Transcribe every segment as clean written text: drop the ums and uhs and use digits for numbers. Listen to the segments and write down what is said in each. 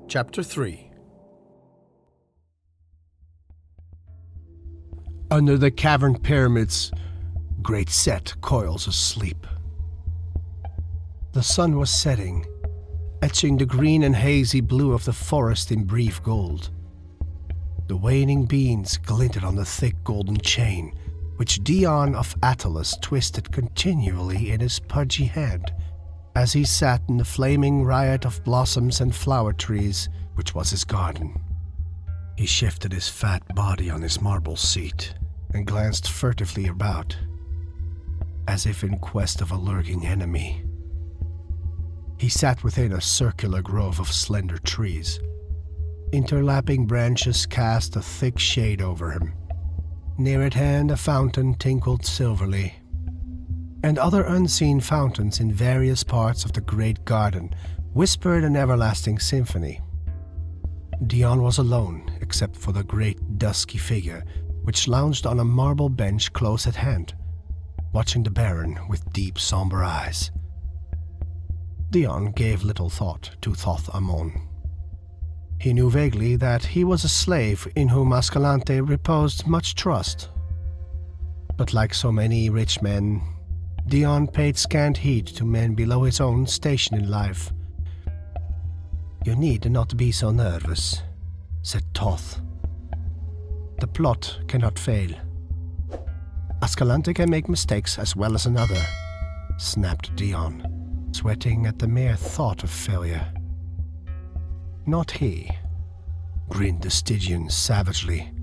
Chapter 3. Under the cavern pyramids, great Set coils asleep. The sun was setting, etching the green and hazy blue of the forest in brief gold. The waning beams glinted on the thick golden chain, which Dion of Attalus twisted continually in his pudgy hand, as he sat in the flaming riot of blossoms and flower trees, which was his garden. He shifted his fat body on his marble seat and glanced furtively about, as if in quest of a lurking enemy. He sat within a circular grove of slender trees. Interlapping branches cast a thick shade over him. Near at hand a fountain tinkled silverly, and other unseen fountains in various parts of the great garden whispered an everlasting symphony. Dion was alone, except for the great dusky figure, which lounged on a marble bench close at hand, watching the Baron with deep, somber eyes. Dion gave little thought to Thoth Amon. He knew vaguely that he was a slave in whom Ascalante reposed much trust. But like so many rich men, Dion paid scant heed to men below his own station in life. "You need not be so nervous," said Thoth. "The plot cannot fail. Ascalante can make mistakes as well as another," snapped Dion, sweating at the mere thought of failure. "Not he," grinned the Stygian savagely.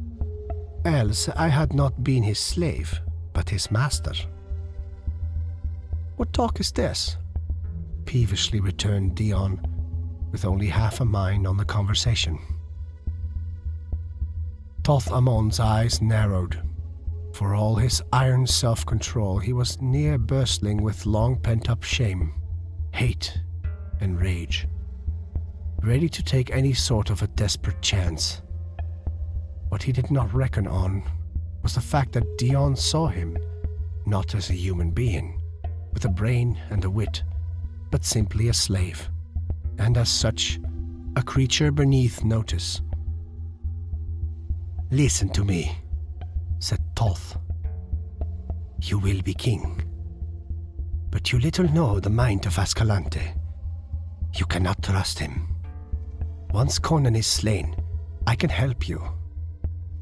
"Else I had not been his slave, but his master." "What talk is this?" peevishly returned Dion, with only half a mind on the conversation. Thoth Amon's eyes narrowed. For all his iron self-control, he was near bursting with long pent-up shame, hate, and rage, ready to take any sort of a desperate chance. What he did not reckon on was the fact that Dion saw him not as a human being, with a brain and a wit, but simply a slave, and as such, a creature beneath notice. "Listen to me," said Thoth. "You will be king. But you little know the mind of Ascalante. You cannot trust him. Once Conan is slain, I can help you.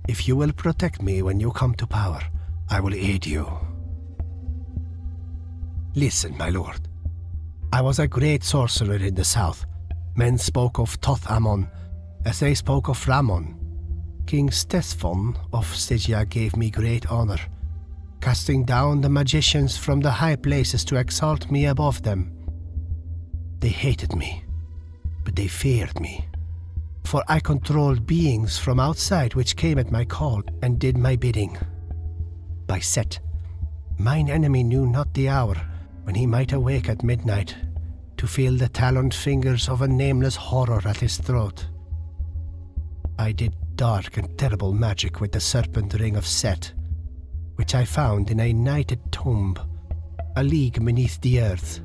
If you will protect me when you come to power, I will aid you. Listen, my lord. I was a great sorcerer in the south. Men spoke of Thoth Amon as they spoke of Ramon. King Stethfon of Stygia gave me great honor, casting down the magicians from the high places to exalt me above them. They hated me, but they feared me, for I controlled beings from outside which came at my call and did my bidding. By Set, mine enemy knew not the hour when he might awake at midnight to feel the taloned fingers of a nameless horror at his throat. I did dark and terrible magic with the serpent ring of Set, which I found in a nighted tomb, a league beneath the earth,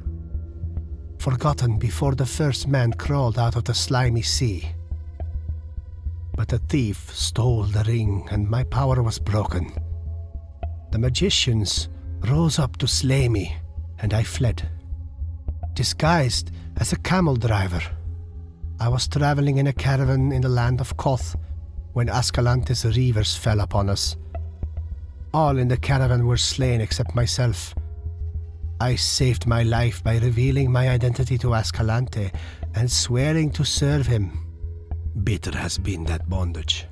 forgotten before the first man crawled out of the slimy sea. But a thief stole the ring and my power was broken. The magicians rose up to slay me, and I fled, disguised as a camel driver. I was traveling in a caravan in the land of Koth when Ascalante's reavers fell upon us. All in the caravan were slain except myself. I saved my life by revealing my identity to Ascalante and swearing to serve him. Bitter has been that bondage.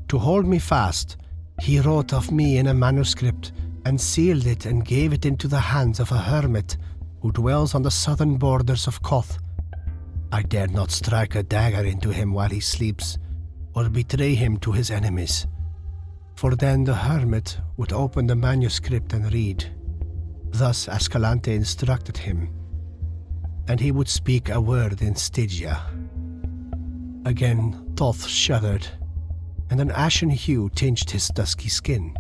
To hold me fast, he wrote of me in a manuscript and sealed it and gave it into the hands of a hermit who dwells on the southern borders of Koth. I dared not strike a dagger into him while he sleeps, or betray him to his enemies, for then the hermit would open the manuscript and read. Thus Ascalante instructed him, and he would speak a word in Stygia. Again Thoth shuddered, and an ashen hue tinged his dusky skin.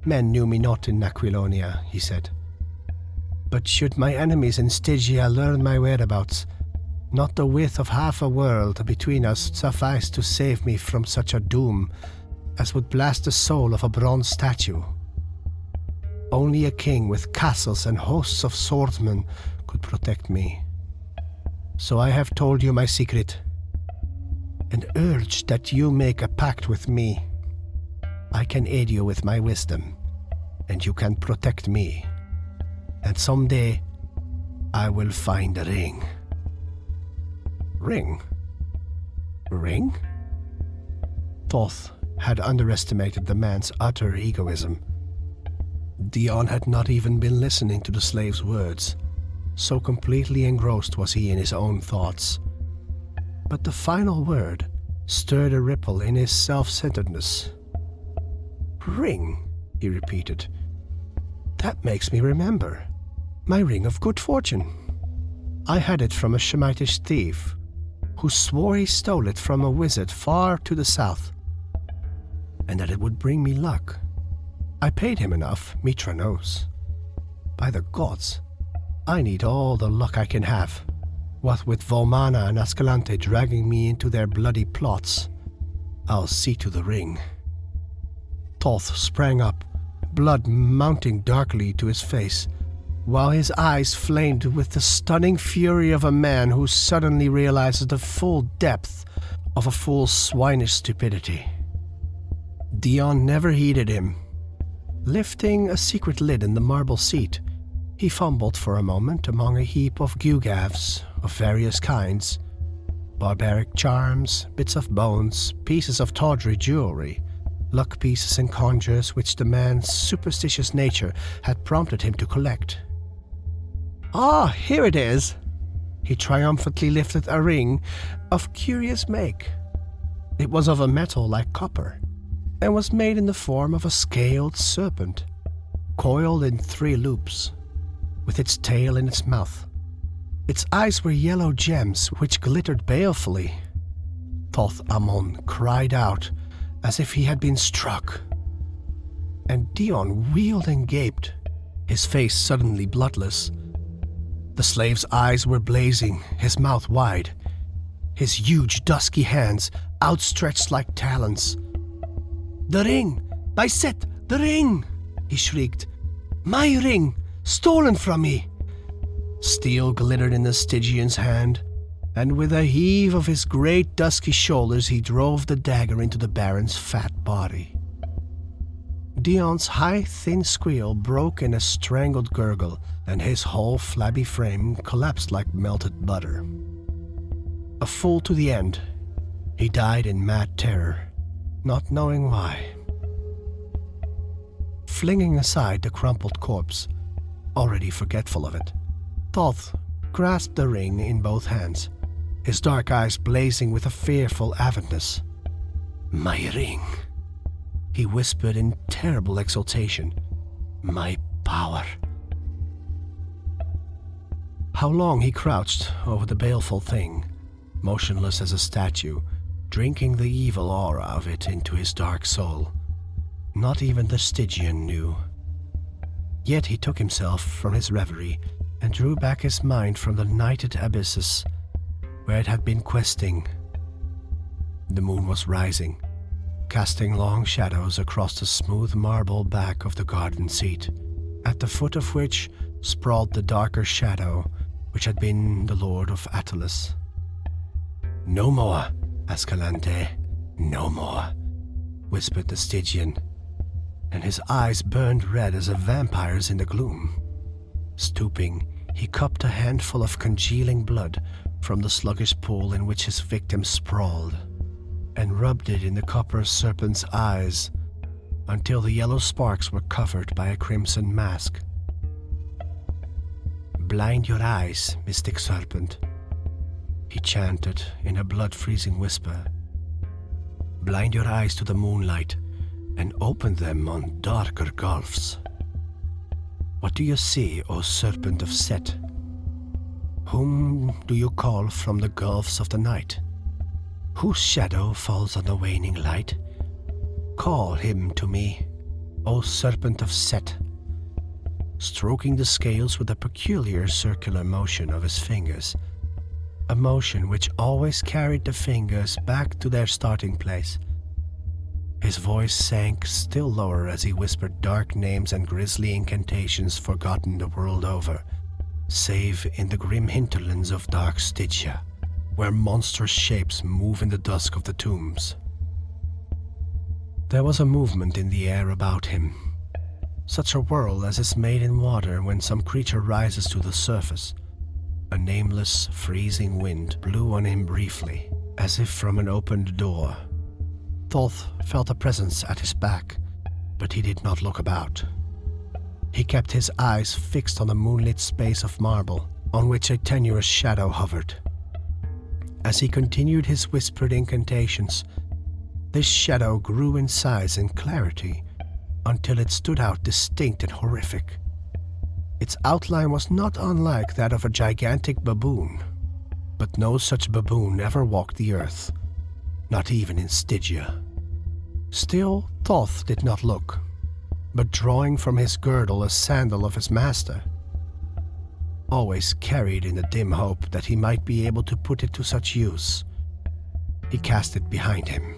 "Men knew me not in Aquilonia," he said. "But should my enemies in Stygia learn my whereabouts, Not the width of half a world between us sufficed to save me from such a doom as would blast the soul of a bronze statue. Only a king with castles and hosts of swordsmen could protect me. So I have told you my secret, and urged that you make a pact with me. I can aid you with my wisdom, and you can protect me. And someday, I will find a ring. Ring? Ring? Thoth had underestimated the man's utter egoism. Dion had not even been listening to the slave's words, so completely engrossed was he in his own thoughts. But the final word stirred a ripple in his self-centeredness. Ring, he repeated. That makes me remember. My ring of good fortune. I had it from a Shemitish thief, who swore he stole it from a wizard far to the south, and that it would bring me luck. I paid him enough, Mitra knows. By the gods, I need all the luck I can have, what with Vomana and Ascalante dragging me into their bloody plots. I'll see to the ring. Thoth sprang up, blood mounting darkly to his face, while his eyes flamed with the stunning fury of a man who suddenly realizes the full depth of a fool's swinish stupidity. Dion never heeded him. Lifting a secret lid in the marble seat, he fumbled for a moment among a heap of gewgaws of various kinds, barbaric charms, bits of bones, pieces of tawdry jewelry, luck pieces and conjures which the man's superstitious nature had prompted him to collect. Ah, here it is! He triumphantly lifted a ring of curious make. It was of a metal like copper, and was made in the form of a scaled serpent, coiled in 3 loops, with its tail in its mouth. Its eyes were yellow gems which glittered balefully. Thoth Amon cried out as if he had been struck, and Dion wheeled and gaped, his face suddenly bloodless. The slave's eyes were blazing, his mouth wide, his huge dusky hands outstretched like talons. "The ring! By Set, the ring!" he shrieked. "My ring! Stolen from me!" Steel glittered in the Stygian's hand, and with a heave of his great dusky shoulders he drove the dagger into the Baron's fat body. Dion's high, thin squeal broke in a strangled gurgle, and his whole flabby frame collapsed like melted butter. A fool to the end, he died in mad terror, not knowing why. Flinging aside the crumpled corpse, already forgetful of it, Thoth grasped the ring in both hands, his dark eyes blazing with a fearful avidness. "My ring," he whispered in terrible exultation. "My power." How long he crouched over the baleful thing, motionless as a statue, drinking the evil aura of it into his dark soul, not even the Stygian knew. Yet he took himself from his reverie and drew back his mind from the nighted abysses where it had been questing. The moon was rising, casting long shadows across the smooth marble back of the garden seat, at the foot of which sprawled the darker shadow which had been the Lord of Attalus. "No more, Ascalante, no more," whispered the Stygian, and his eyes burned red as a vampire's in the gloom. Stooping, he cupped a handful of congealing blood from the sluggish pool in which his victim sprawled, and rubbed it in the copper serpent's eyes until the yellow sparks were covered by a crimson mask. "Blind your eyes, mystic serpent," he chanted in a blood-freezing whisper. "Blind your eyes to the moonlight and open them on darker gulfs. What do you see, O serpent of Set? Whom do you call from the gulfs of the night? Whose shadow falls on the waning light? Call him to me, O serpent of Set," stroking the scales with a peculiar circular motion of his fingers. a motion which always carried the fingers back to their starting place. His voice sank still lower as he whispered dark names and grisly incantations forgotten the world over, save in the grim hinterlands of dark Stygia, where monstrous shapes move in the dusk of the tombs. There was a movement in the air about him, such a whirl as is made in water when some creature rises to the surface. A nameless, freezing wind blew on him briefly, as if from an opened door. Thoth felt a presence at his back, but he did not look about. He kept his eyes fixed on the moonlit space of marble, on which a tenuous shadow hovered. As he continued his whispered incantations, this shadow grew in size and clarity until it stood out distinct and horrific. Its outline was not unlike that of a gigantic baboon, but no such baboon ever walked the earth, not even in Stygia. Still, Thoth did not look, but drawing from his girdle a sandal of his master, always carried in the dim hope that he might be able to put it to such use, he cast it behind him.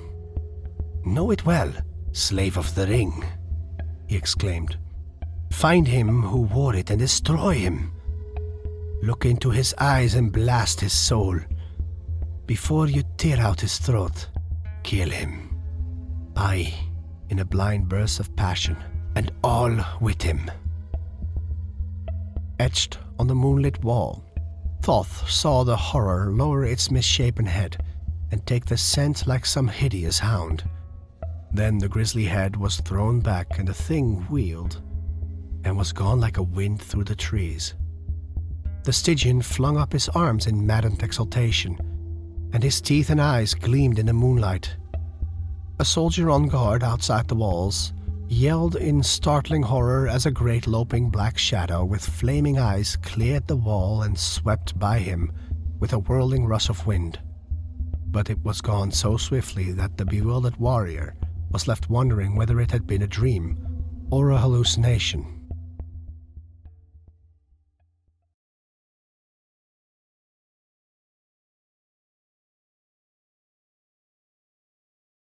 "Know it well, slave of the ring," he exclaimed. "Find him who wore it and destroy him. Look into his eyes and blast his soul. Before you tear out his throat, kill him. I, in a blind burst of passion, and all with him." Etched on the moonlit wall, Thoth saw the horror lower its misshapen head and take the scent like some hideous hound. Then the grisly head was thrown back and the thing wheeled and was gone like a wind through the trees. The Stygian flung up his arms in maddened exultation, and his teeth and eyes gleamed in the moonlight. A soldier on guard outside the walls yelled in startling horror as a great loping black shadow with flaming eyes cleared the wall and swept by him with a whirling rush of wind. But it was gone so swiftly that the bewildered warrior was left wondering whether it had been a dream or a hallucination.